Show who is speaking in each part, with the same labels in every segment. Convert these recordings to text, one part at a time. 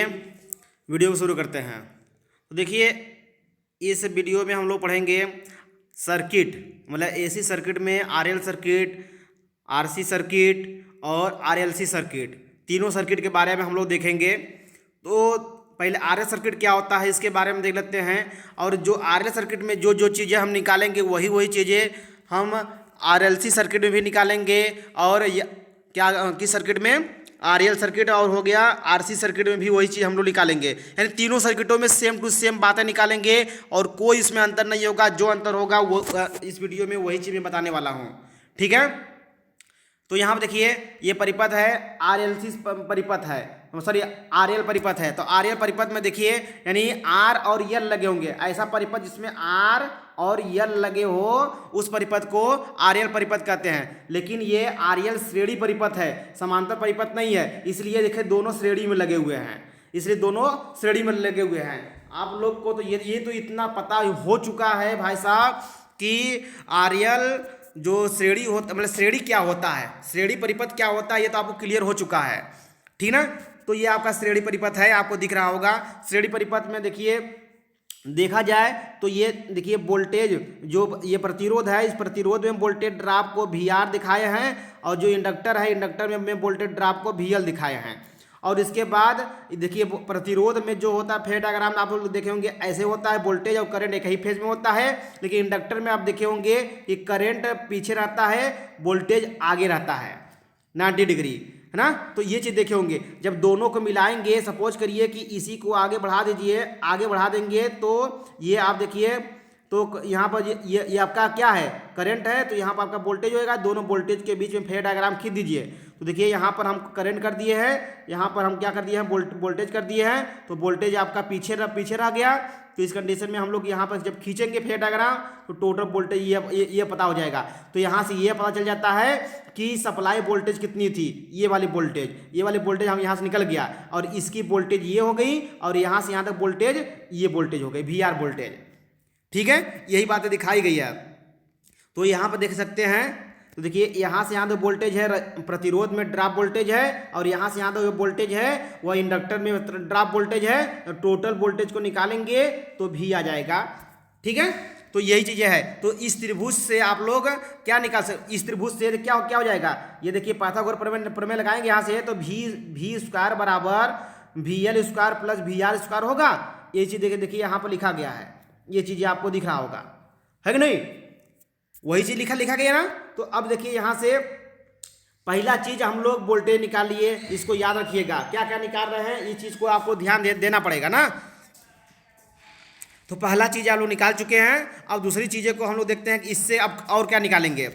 Speaker 1: Video को शुरू करते हैं। तो देखिए, इस वीडियो में हम लोग पढ़ेंगे सर्किट, मतलब एसी सर्किट में आरएल सर्किट, आरसी सर्किट और आरएलसी सर्किट, तीनों सर्किट के बारे में हम लोग देखेंगे। तो पहले आरएल सर्किट क्या होता है इसके बारे में देख लेते हैं। और जो आरएल सर्किट में जो जो चीज़ें हम निकालेंगे वही चीज़ें हम आरएलसी सर्किट में भी निकालेंगे। और क्या किस सर्किट में, आरएल सर्किट और हो गया आरसी सर्किट में भी वही चीज़ हम लोग निकालेंगे। यानी तीनों सर्किटों में सेम टू सेम बातें निकालेंगे और कोई इसमें अंतर नहीं होगा। जो अंतर होगा वो इस वीडियो में वही चीज़ मैं बताने वाला हूँ, ठीक है। तो यहाँ पर देखिए, ये परिपथ है, आरएलसी परिपथ है, सॉरी आरएल परिपथ है। तो आरएल परिपथ में देखिए, यानी आर और यल लगे होंगे। ऐसा परिपथ जिसमें आर और यल लगे हो उस परिपथ को आरएल परिपथ कहते हैं। लेकिन ये आरएल श्रेणी परिपथ है, समांतर परिपथ नहीं है। इसलिए देखिए दोनों श्रेणी में लगे हुए हैं, इसलिए दोनों श्रेणी में लगे हुए हैं। आप लोग को तो ये तो इतना पता हो चुका है भाई साहब कि आरएल जो श्रेणी होता, मतलब श्रेणी क्या होता है, श्रेणी परिपथ क्या होता है, ये तो आपको क्लियर हो चुका है, ठीक ना। तो ये आपका श्रेणी परिपथ है, आपको दिख रहा होगा। श्रेणी परिपथ में देखिए, देखा जाए तो ये देखिए वोल्टेज, जो ये प्रतिरोध है, इस प्रतिरोध में वोल्टेज ड्रॉप को वी आर दिखाए हैं, और जो इंडक्टर है, इंडक्टर में वोल्टेज ड्रॉप को वी एल दिखाए हैं। और इसके बाद देखिए प्रतिरोध में जो होता है, फेज डायग्राम आप लोग देखे होंगे, ऐसे होता है, वोल्टेज और करंट एक ही फेज में होता है। लेकिन इंडक्टर में आप देखे होंगे कि करंट पीछे रहता है, वोल्टेज आगे रहता है 90 डिग्री, है ना। तो ये चीज़ देखे होंगे। जब दोनों को मिलाएंगे, सपोज करिए कि इसी को आगे बढ़ा दीजिए, आगे बढ़ा देंगे तो ये आप देखिए, तो यहाँ पर ये आपका क्या है, करंट है, तो यहाँ पर आपका वोल्टेज होएगा। दोनों वोल्टेज के बीच में फेज डायग्राम खींच दीजिए। तो देखिए यहाँ पर हम करंट कर दिए हैं, यहाँ पर हम क्या कर दिए हैं, वोल्टेज कर दिए हैं। तो वोल्टेज आपका पीछे रह गया। तो इस कंडीशन में हम लोग यहाँ पर जब खींचेंगे फेज डायग्राम तो टोटल वोल्टेज ये पता हो जाएगा। तो यहाँ से ये पता चल जाता है कि सप्लाई वोल्टेज कितनी थी, ये वाली वोल्टेज हम यहाँ से निकल गया, और इसकी वोल्टेज ये हो गई, और यहाँ से यहाँ तक वोल्टेज ये वोल्टेज हो गई, वी आर वोल्टेज, ठीक है। यही बातें दिखाई गई है। तो यहाँ पर देख सकते हैं, तो देखिए यहाँ से यहाँ तो वोल्टेज है, प्रतिरोध में ड्रॉप वोल्टेज है, और यहाँ से यहाँ तो वोल्टेज है, वह इंडक्टर में ड्रॉप वोल्टेज है। टोटल वोल्टेज को निकालेंगे तो भी आ जाएगा, ठीक है। तो यही चीज़ें है। तो इस त्रिभुज से आप लोग क्या निकाल सकते, इस त्रिभुज से क्या हो जाएगा, ये देखिए पाइथागोरस प्रमेय लगाएंगे यहाँ से, तो वी स्क्वायर बराबर V L square plus V R square होगा। ये चीज़ देखिए यहाँ पर लिखा गया है, ये चीज़ें आपको दिख रहा होगा, है कि नहीं। वही चीज लिखा गया ना। तो अब देखिए यहाँ से पहला चीज हम लोग वोल्टेज निकाल लिए, इसको याद रखिएगा। क्या क्या निकाल रहे हैं, इस चीज को आपको ध्यान देना पड़ेगा ना। तो पहला चीज आप लोग निकाल चुके हैं। अब दूसरी चीजें को हम लोग देखते हैं कि इससे अब और क्या निकालेंगे।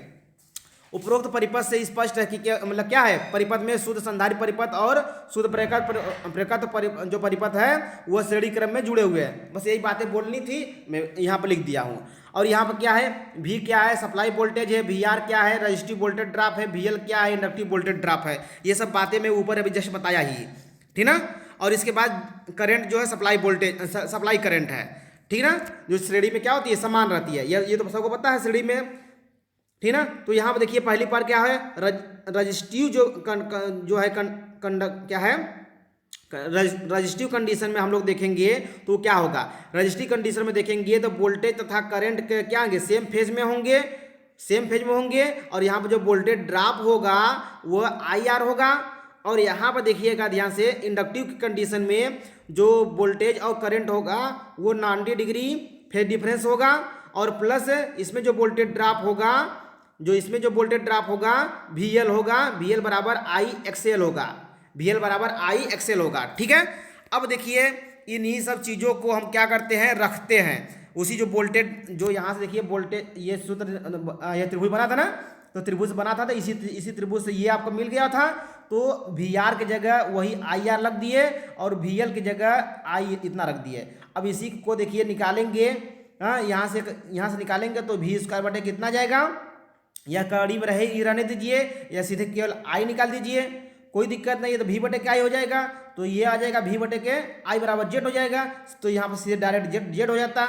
Speaker 1: उपरोक्त परिपथ से स्पष्ट है कि क्या मतलब क्या है, परिपथ में शुद्ध संधारित्र परिपथ और शुद्ध प्रेरक जो परिपथ है वह श्रेणी क्रम में जुड़े हुए हैं। बस यही बातें बोलनी थी, मैं यहाँ पर लिख दिया हूँ। और यहाँ पर क्या है, V क्या है, सप्लाई वोल्टेज है, VR क्या है, रजिस्टिव वोल्टेज ड्रॉप है, VL क्या है, इंडक्टिव वोल्टेज ड्रॉप है। ये सब बातें मैं ऊपर अभी जस्ट बताया ही, ठीक ना। और इसके बाद करंट जो है सप्लाई वोल्टेज, सप्लाई करंट है, ठीक ना, जो श्रेणी में क्या होती है, समान रहती है। ये तो सबको पता है श्रेणी में, ठीक ना। तो यहाँ पर देखिए पहली बार क्या है, रजिस्टिव जो है क्या है, रजिस्टिव कंडीशन में हम लोग देखेंगे तो क्या होगा। रजिस्टिव कंडीशन में देखेंगे तो वोल्टेज तथा करंट के क्या होंगे, सेम फेज में होंगे। और यहाँ पर जो वोल्टेज ड्रॉप होगा वो IR होगा। और यहाँ पर देखिएगा ध्यान से, इंडक्टिव कंडीशन में जो वोल्टेज और करंट होगा वो 90 डिग्री फेज डिफरेंस होगा। और प्लस इसमें जो वोल्टेज ड्रॉप होगा, VL होगा, VL बराबर IXL होगा, ठीक है। अब देखिए इन्हीं सब चीज़ों को हम क्या करते हैं, रखते हैं। उसी जो वोल्टेज, जो यहाँ से देखिए वोल्टेज, ये सूत्र, ये त्रिभुज बना था ना, तो त्रिभुज बना था, तो इसी त्रिभुज से ये आपको मिल गया था। तो VR की जगह वही IR रख दिए, और VL की जगह I इतना रख दिए। अब इसी को देखिए निकालेंगे, यहाँ से निकालेंगे तो V स्क्वायर बटे कितना जाएगा, या कड़ी में रहने दीजिए, या सीधे केवल I निकाल दीजिए, कोई दिक्कत नहीं है। तो V बटे के I हो जाएगा, तो ये आ जाएगा V बटे के I बराबर Z हो जाएगा। तो यहाँ पर सीधे डायरेक्ट Z हो जाता,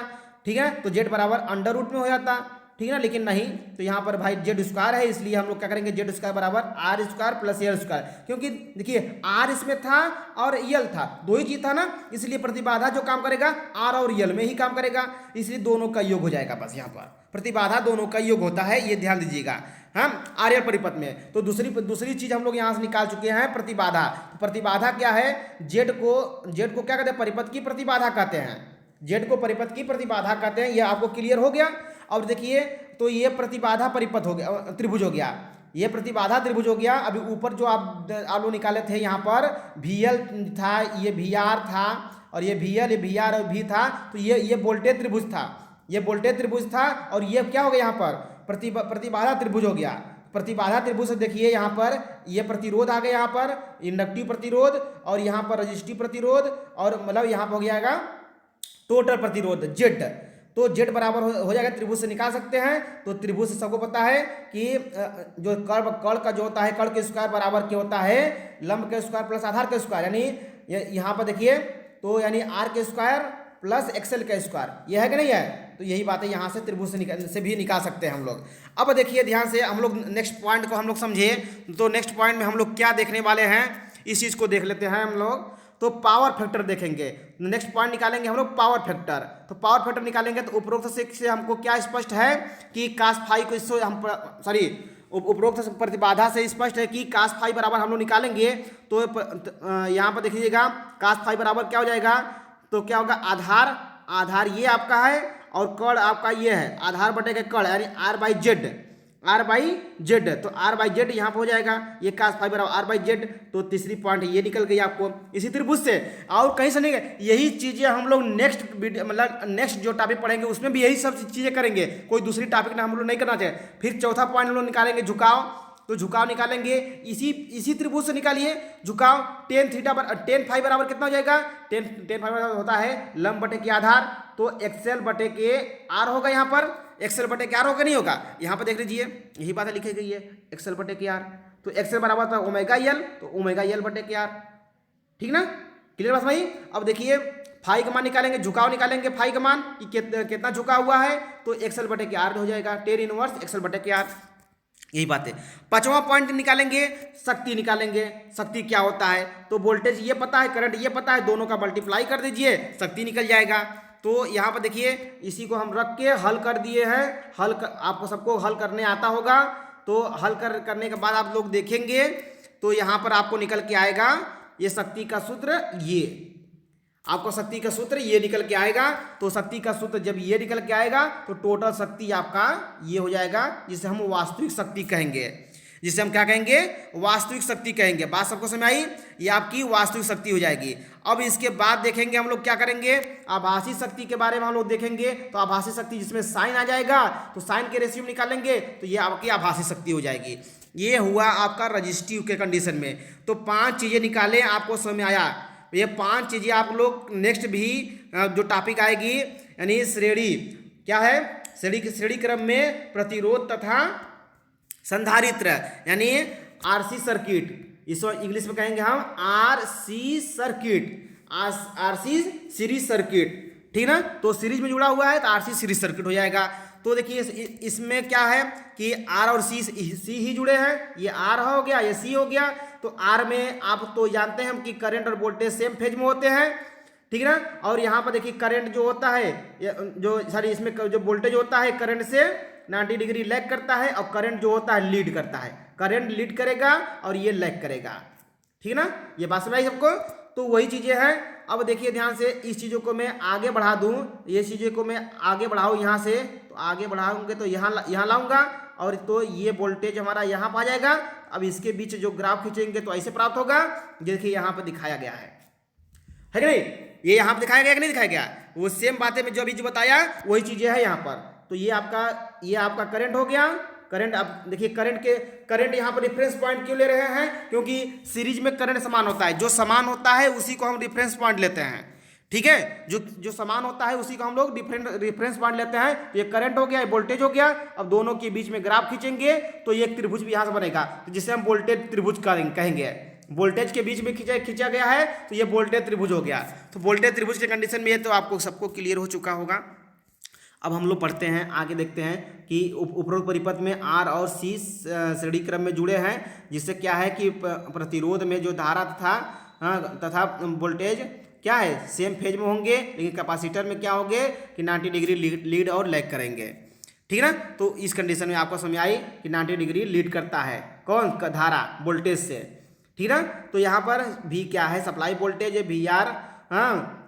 Speaker 1: ठीक है। तो Z बराबर अंडर रूट में हो जाता, ठीक है ना, लेकिन नहीं, तो यहाँ पर भाई जेड स्क्वायर है, इसलिए हम लोग क्या करेंगे, जेड स्क्वायर बराबर R square plus L square, क्योंकि देखिए आर इसमें था और एल था, दो ही चीज था ना, इसलिए प्रतिबाधा जो काम करेगा आर और एल में ही काम करेगा, इसलिए दोनों का योग हो जाएगा। बस यहाँ पर प्रतिबाधा दोनों का योग होता है, ये ध्यान दीजिएगा। हम आर्यल परिपथ में तो दूसरी चीज हम लोग यहाँ से निकाल चुके हैं, प्रतिबाधा। प्रतिबाधा क्या है, जेड को क्या कहते हैं, परिपथ की प्रतिबाधा कहते हैं, जेड को परिपथ की प्रतिबाधा कहते हैं। ये आपको क्लियर हो गया। और देखिए तो ये प्रतिबाधा परिपथ हो गया, त्रिभुज हो गया, ये प्रतिबाधा त्रिभुज हो गया। अभी ऊपर जो आप लोग निकाले थे यहाँ पर VL था, ये VR था, और ये VL, ये VR और V था, तो ये वोल्टेज त्रिभुज था, ये वोल्टेज त्रिभुज था। और ये क्या हो गया यहाँ पर, प्रतिबाधा त्रिभुज हो गया। प्रतिबाधा त्रिभुज से देखिए यहाँ पर ये प्रतिरोध आ गया, यहाँ पर इंडक्टिव प्रतिरोध, और यहाँ पर रजिस्टिव प्रतिरोध, और मतलब यहाँ पर हो जाएगा टोटल प्रतिरोध जेड। तो जेड बराबर हो जाएगा, त्रिभुज से निकाल सकते हैं। तो त्रिभुज से सबको पता है कि जो कर्ण का जो होता है, कर्ण के स्क्वायर बराबर क्या होता है, लंब के स्क्वायर प्लस आधार के स्क्वायर, यानी यहाँ पर देखिए तो यानी आर के स्क्वायर प्लस एक्सएल का स्क्वायर, यह है कि नहीं है। तो यही बात है, यहाँ से त्रिभुज से भी निकाल सकते हैं हम लोग। अब देखिए ध्यान से हम लोग नेक्स्ट पॉइंट को हम लोग समझे। तो नेक्स्ट पॉइंट में हम लोग क्या देखने वाले हैं, इस चीज़ को देख लेते हैं हम लोग। तो पावर फैक्टर देखेंगे, नेक्स्ट पॉइंट निकालेंगे हम लोग पावर फैक्टर। तो पावर फैक्टर निकालेंगे तो उपरोक्त से हमको क्या स्पष्ट है कि कास फाई को इससे हम उपरोक्त प्रतिबाधा से स्पष्ट है कि कास फाई बराबर हम लोग निकालेंगे। तो यहाँ पर देखिएगा कास फाई बराबर क्या हो जाएगा, तो क्या होगा, आधार ये आपका है और कर्ण आपका ये है, आधार बटे के कर्ण यानी R बाई जेड। तो R बाई जेड यहाँ पर हो जाएगा, ये कास फाई बराबर R बाई जेड। तो तीसरी पॉइंट ये निकल गई आपको इसी त्रिभुज से, और कहीं से नहीं गए। यही चीज़ें हम लोग नेक्स्ट वीडियो मतलब नेक्स्ट जो टॉपिक पढ़ेंगे उसमें भी यही सब चीज़ें करेंगे, कोई दूसरी टॉपिक ना हम लोग नहीं करना चाहिए। फिर चौथा पॉइंट हम लोग निकालेंगे झुकाव। तो झुकाव निकालेंगे इसी त्रिभुज से निकालिए झुकाव। टेन फाई बराबर कितना हो जाएगा, टेन फाई बराबर होता है लंब बटे के आधार, तो एक्सएल बटे के आर होगा, यहाँ पर एक्सएल बटे के आर होगा, नहीं होगा, यहाँ पर देख लीजिए यही बात लिखी गई है, एक्सएल बटे के आर। तो एक्सएल बराबर था ओमेगा एल, तो ओमेगा एल बटे के आर, ठीक ना, क्लियर बात भाई। अब देखिए फाई का मान निकालेंगे, झुकाव निकालेंगे फाई का मान कि कितना झुका हुआ है, तो एक्सएल बटे के आर हो जाएगा, टेन इनवर्स एक्सएल बटे के आर, यही बात है। पांचवा पॉइंट निकालेंगे, शक्ति निकालेंगे। शक्ति क्या होता है, तो वोल्टेज ये पता है, करंट ये पता है, दोनों का मल्टीप्लाई कर दीजिए, शक्ति निकल जाएगा। तो यहाँ पर देखिए इसी को हम रख के हल कर दिए हैं। आपको सबको हल करने आता होगा, तो हल करने के बाद आप लोग देखेंगे तो यहाँ पर आपको निकल के आएगा ये शक्ति का सूत्र, ये आपको शक्ति का सूत्र ये निकल के आएगा। तो शक्ति का सूत्र जब ये निकल के आएगा तो टोटल शक्ति आपका ये हो जाएगा, जिसे हम वास्तविक शक्ति कहेंगे, जिसे हम क्या कहेंगे, वास्तविक शक्ति कहेंगे। बात सबको समझ आई, ये आपकी वास्तविक शक्ति हो जाएगी। अब इसके बाद देखेंगे हम लोग क्या करेंगे, आभासी शक्ति के बारे में हम लोग देखेंगे। तो आभासी शक्ति जिसमें साइन आ जाएगा, तो साइन के रेशियो निकालेंगे, तो ये आपकी आभासी शक्ति हो जाएगी। ये हुआ आपका रजिस्टिव के कंडीशन में। तो 5 चीज़ें निकालें, आपको समझ में आया। ये 5 चीज़ें आप लोग नेक्स्ट भी जो टॉपिक आएगी, यानी श्रेणी क्या है, श्रेणी क्रम में प्रतिरोध तथा संधारित्र, यानी RC सर्किट, इसको इंग्लिश में कहेंगे हम RC circuit, RC series circuit, ठीक ना। तो सीरीज में जुड़ा हुआ है तो RC सीरीज सर्किट हो जाएगा। तो देखिए इसमें क्या है कि R और C ही जुड़े हैं, ये R हो गया, ये C हो गया। तो R में आप तो जानते हैं हम कि करंट और वोल्टेज सेम फेज में होते हैं, ठीक ना। और यहाँ पर देखिए करंट जो होता है, इसमें जो वोल्टेज होता है करंट से 90 डिग्री लैग करता है, और करंट जो होता है लीड करता है, करंट लीड करेगा और ये लैग करेगा, ठीक ना। ये बात समझ आई सबको। तो वही चीज़ें हैं। अब देखिए ध्यान से, इस चीज़ों को मैं आगे बढ़ा दूँ, ये चीज़ों को मैं आगे बढ़ाऊँ यहाँ से, तो आगे बढ़ाऊँगे तो यहाँ लाऊंगा, और तो ये वोल्टेज हमारा यहाँ पर आ जाएगा। अब इसके बीच जो ग्राफ खींचेंगे तो ऐसे प्राप्त होगा, देखिए यहाँ पर दिखाया गया है कि नहीं, ये यहाँ पर दिखाया गया कि नहीं दिखाया गया, वो सेम बातें में जो अभी जो बताया वही चीज़ें हैं यहाँ पर। तो ये आपका करंट हो गया। करंट, अब देखिए करंट यहाँ पर रिफरेंस पॉइंट क्यों ले रहे हैं, क्योंकि सीरीज में करंट समान होता है, जो समान होता है उसी को हम रिफरेंस पॉइंट लेते हैं, ठीक है। जो समान होता है उसी को हम लोग रिफरेंस पॉइंट लेते हैं। तो ये करंट हो गया, ये वोल्टेज हो गया। अब दोनों के बीच में ग्राफ खींचेंगे तो ये एक त्रिभुज भी यहाँ से बनेगा, तो जिसे हम वोल्टेज त्रिभुज कहेंगे। वोल्टेज के बीच में खींचा गया है तो ये वोल्टेज त्रिभुज हो गया। तो वोल्टेज त्रिभुज के कंडीशन में ये तो आपको सबको क्लियर हो चुका होगा। अब हम लोग पढ़ते हैं, आगे देखते हैं कि उपरोक्त परिपथ में आर और सी श्रेणी क्रम में जुड़े हैं, जिससे क्या है कि प्रतिरोध में जो धारा तथा वोल्टेज क्या है सेम फेज में होंगे, लेकिन कैपेसिटर में क्या होंगे कि 90 डिग्री लीड और लैग करेंगे। ठीक है ना। तो इस कंडीशन में आपको समझ आई कि 90 डिग्री लीड करता है कौन धारा वोल्टेज से। ठीक है ना। तो यहाँ पर भी क्या है सप्लाई वोल्टेज है, वी आर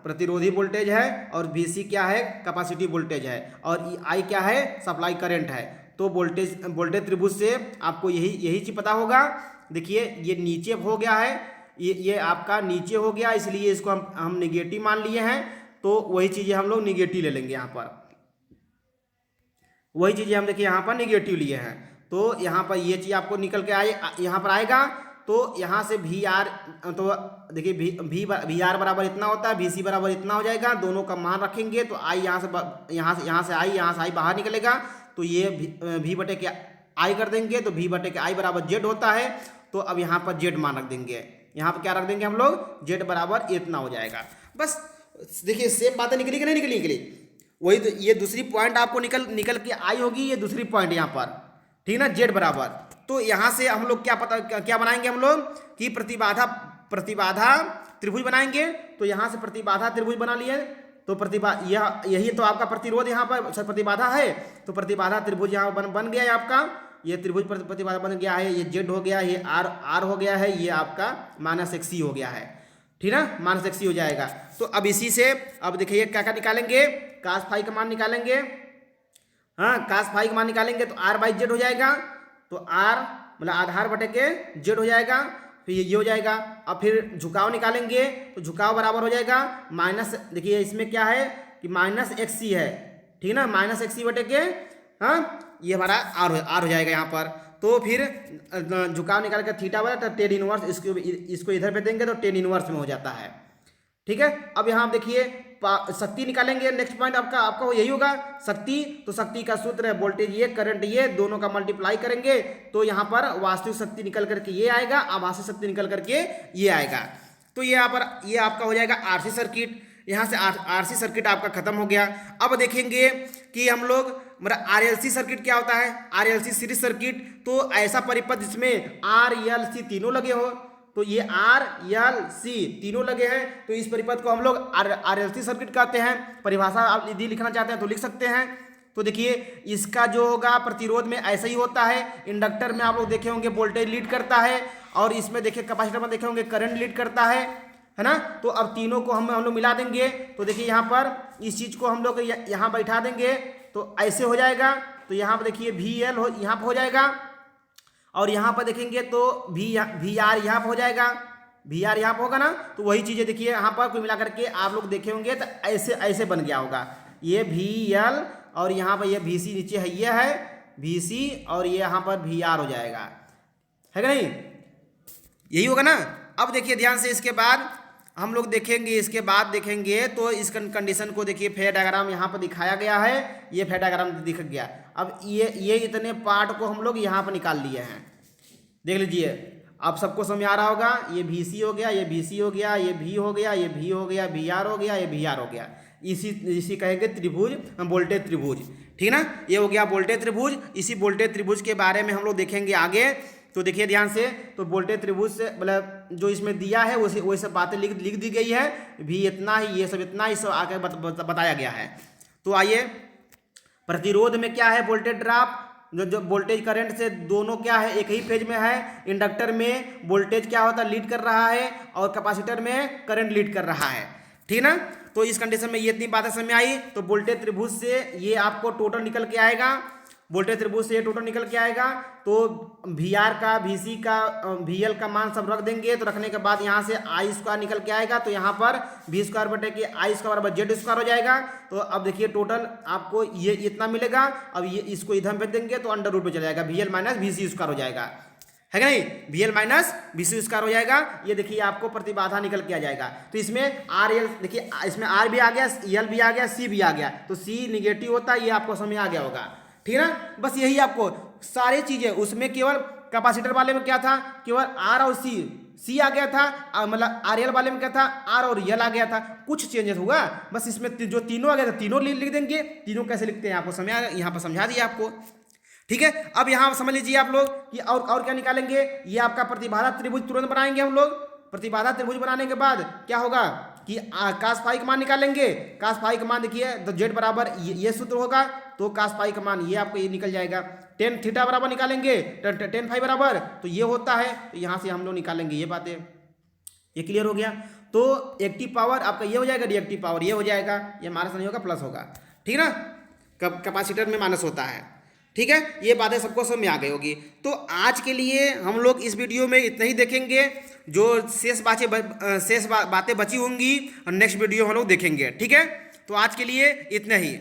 Speaker 1: प्रतिरोधी वोल्टेज है, और वी सी क्या है कैपेसिटिव वोल्टेज है, और आई क्या है सप्लाई करंट है। तो वोल्टेज त्रिभुज से आपको यही चीज पता होगा। देखिए ये नीचे हो गया है, ये आपका नीचे हो गया, इसलिए इसको हम निगेटिव मान लिए हैं। तो वही चीजें हम लोग निगेटिव ले लेंगे, यहाँ पर वही चीजें हम देखिए यहाँ पर निगेटिव लिए हैं। तो यहाँ पर ये चीज आपको निकल के यहाँ पर आएगा। तो यहाँ से वी आर, तो देखिए वी आर बराबर इतना होता है, वी सी बराबर इतना हो जाएगा, दोनों का मान रखेंगे तो आई यहाँ से आई बाहर निकलेगा। तो ये वी बटे के आई कर देंगे, तो वी बटे के आई बराबर जेड होता है। तो अब यहाँ पर जेड मान रख देंगे, यहाँ पर क्या रख देंगे हम लोग जेड बराबर इतना हो जाएगा। बस देखिए सेम बातें निकली कि नहीं निकली। वही तो ये दूसरी पॉइंट आपको निकल के आई होगी, ये दूसरी पॉइंट यहाँ पर। ठीक है ना, जेड बराबर। तो यहाँ से हम लोग क्या बनाएंगे हम लोग कि प्रतिबाधा त्रिभुज बनाएंगे। तो यहाँ से प्रतिबाधा त्रिभुज बना लिए। तो यही तो आपका प्रतिरोध यहाँ पर प्रतिबाधा है। तो प्रतिबाधा त्रिभुज यहाँ बन गया है आपका, ये त्रिभुज प्रतिबाधा बन गया है। ये जेड हो गया, ये आर हो गया है, ये आपका -XC हो गया है। ठीक है ना, -XC हो जाएगा। तो अब इसी से अब देखिए क्या क्या निकालेंगे, cos फाई का मान निकालेंगे। हाँ, cos फाई का मान निकालेंगे तो R/Z हो जाएगा। तो R मतलब आधार बटे के Z हो जाएगा। फिर ये हो जाएगा। अब फिर झुकाव निकालेंगे तो झुकाव बराबर हो जाएगा माइनस, देखिए इसमें क्या है कि -XC है। ठीक है ना, -XC बटे के ये हमारा R हो जाएगा यहाँ पर। तो फिर झुकाव निकाल कर थीटा बराबर टेन इनवर्स, इसको इधर पे देंगे तो टेन इनवर्स में हो जाता है। ठीक है। अब यहाँ देखिए शक्ति निकालेंगे। नेक्स्ट पॉइंट आपका यही होगा शक्ति। तो शक्ति का सूत्र है वोल्टेज ये करंट ये दोनों का मल्टीप्लाई करेंगे तो यहाँ पर वास्तविक शक्ति निकल करके ये आएगा, आभासी शक्ति निकल करके ये आएगा। तो ये यहाँ पर ये आपका हो जाएगा आरसी सर्किट। यहाँ से आरसी सर्किट आपका खत्म हो गया। अब देखेंगे कि हम लोग मतलब आरएलसी सर्किट क्या होता है। आरएलसी सीरीज सर्किट तो ऐसा परिपथ जिसमें आर एल सी तीनों लगे हो। तो ये आर एल सी तीनों लगे हैं, तो इस परिपथ को हम लोग आरएलसी सर्किट कहते हैं। परिभाषा आप यदि लिखना चाहते हैं तो लिख सकते हैं। तो देखिए इसका जो होगा प्रतिरोध में ऐसा ही होता है। इंडक्टर में आप लोग देखे होंगे वोल्टेज लीड करता है, और इसमें देखिए कैपेसिटर में देखे होंगे करंट लीड करता है ना। तो अब तीनों को हम लोग मिला देंगे। तो देखिए यहाँ पर इस चीज को हम लोग यहाँ बैठा देंगे तो ऐसे हो जाएगा। तो यहाँ पर देखिए वी एल यहाँ पर हो जाएगा, और यहाँ पर देखेंगे तो वी आर यहाँ पर हो जाएगा, वी आर यहाँ पर होगा ना। तो वही चीजें देखिए यहाँ पर कुल मिला करके आप लोग देखे होंगे तो ऐसे बन गया होगा। ये वी एल और यहाँ पर ये वी सी नीचे है, ये है वी सी, और ये यहाँ पर वी आर हो जाएगा, है कि नहीं, यही होगा ना। अब देखिए ध्यान से, इसके बाद हम लोग देखेंगे तो इस कंडीशन को देखिए फेयर डायग्राम यहाँ पर दिखाया गया है। ये फेयर डायग्राम दिख गया। अब ये इतने पार्ट को हम लोग यहाँ पर निकाल लिए हैं, देख लीजिए। अब सबको समझ आ रहा होगा। ये VC हो गया, ये VC हो गया, ये V हो गया, ये V हो गया, VR हो गया, ये VR हो गया। इसी कहेंगे त्रिभुज, वोल्टेज त्रिभुज। ठीक ना, ये हो गया वोल्टेज त्रिभुज। इसी वोल्टेज त्रिभुज के बारे में हम लोग देखेंगे आगे। तो देखिए ध्यान से, तो वोल्टेज त्रिभुज से मतलब जो इसमें दिया है वही सब बातें लिख दी गई है। भी इतना ही, ये सब इतना ही सब आगे बताया गया है। तो आइए, प्रतिरोध में क्या है वोल्टेज ड्रॉप, जो वोल्टेज करंट से दोनों क्या है एक ही फेज में है। इंडक्टर में वोल्टेज क्या होता है लीड कर रहा है, और कैपेसिटर में करंट लीड कर रहा है। ठीक ना। तो इस कंडीशन में ये इतनी बातें समझ में आई। तो वोल्टेज त्रिभुज से ये आपको टोटल निकल के आएगा, वोल्टेज त्रिभुज से ये टोटल निकल के आएगा। तो VR का, VC का, VL का मान सब रख देंगे। तो रखने के बाद यहाँ से आई स्क्वायर निकल के आएगा। तो यहाँ पर V स्क्वायर बटे के आई स्क्वायर बराबर जेड स्क्वायर हो जाएगा। तो अब देखिए टोटल आपको ये इतना मिलेगा। अब ये इसको इधर भेज देंगे तो अंडर रूट में चला जाएगा, VL माइनस VC स्क्वायर हो जाएगा, है कि नहीं, VL माइनस VC स्क्वायर हो जाएगा। ये देखिए आपको प्रतिबाधा निकल के आ जाएगा। तो इसमें RL देखिए, इसमें R भी आ गया, L भी आ गया, C भी आ गया। तो C निगेटिव होता है, ये आपको समझ आ गया होगा। ठीक है ना। बस यही आपको सारी चीजें, उसमें केवल कैपेसिटर वाले में क्या था, केवल R और C सी आ गया था, मतलब आर एल वाले में क्या था, आर और यल आ गया था, कुछ चेंजेस हुआ बस इसमें। जो तीनों आ गया था तीनों लिख देंगे। तीनों कैसे लिखते हैं आपको समझा, यहाँ पर समझा दिया आपको। ठीक है, अब यहाँ समझ लीजिए आप लोग कि और क्या निकालेंगे। ये आपका प्रतिबाधा त्रिभुज तुरंत बनाएंगे हम लोग। प्रतिबाधा त्रिभुज बनाने के बाद क्या होगा कि कास फाई का मान निकालेंगे। कास फाई का मान देखिए तो जेड बराबर ये सूत्र होगा, तो कास फाई का मान ये आपको ये निकल जाएगा। टेन थीटा बराबर निकालेंगे, टेन फाई बराबर तो ये होता है, तो यहाँ से हम लोग निकालेंगे ये बातें। ये क्लियर हो गया। तो एक्टिव पावर आपका ये हो जाएगा, रिएक्टिव पावर ये हो जाएगा, ये माइनस नहीं होगा प्लस होगा। ठीक है ना, कैपेसिटर में माइनस होता है। ठीक है, ये बातें सबको समझ में आ गई होगी। तो आज के लिए हम लोग इस वीडियो में इतना ही देखेंगे। जो शेष बातें बची होंगी और नेक्स्ट वीडियो हम लोग देखेंगे। ठीक है, तो आज के लिए इतना ही।